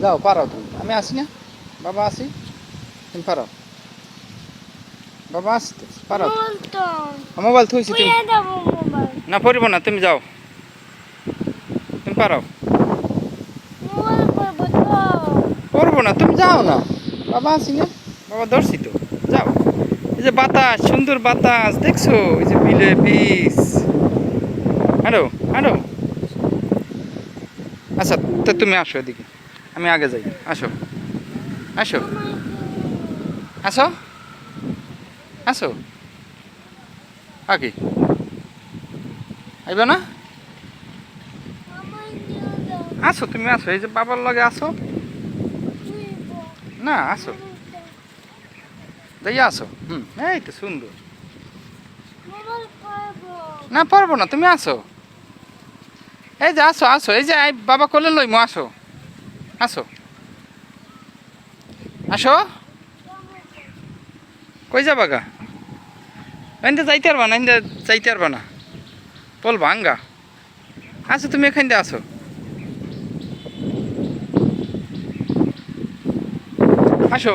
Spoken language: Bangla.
যাও পারো তুমি, আমি আসি না, বাবা আসি, তুমি পারো, বাবা আসি তো পারো। মোবাইল থুইছি তুমি, না পড়িব না, তুমি যাও, তুমি পারো, পড়বো না, তুমি যাও না, বাবা আসি না, বাবা ধরছি তো, যাও। এই যে বাতাস, সুন্দর বাতাস দেখছো, এই যে বিলে বিচ, হ্যালো হ্যালো। আচ্ছা, তো তুমি আসো এদিকে, আমি আগে যাই, আসো আসো আসো আসো, আগে আইবা না, আসো তুমি আসো, এই যে বাবার লগে আসো, না আসো, যাইয়া আসো, এই তো সুন্দর, না পারবো না, তুমি আসো, এই যে আসো আসো, এই যে বাবা কোলে লইমো, আসো আসো আসো, কই যাবা গা, এনতে যাইতে পারবা না, এনতে যাইতে পারবা না, বল ভাঙ্গা, আসো তুমি এখান দিয়ে আসো, আসো।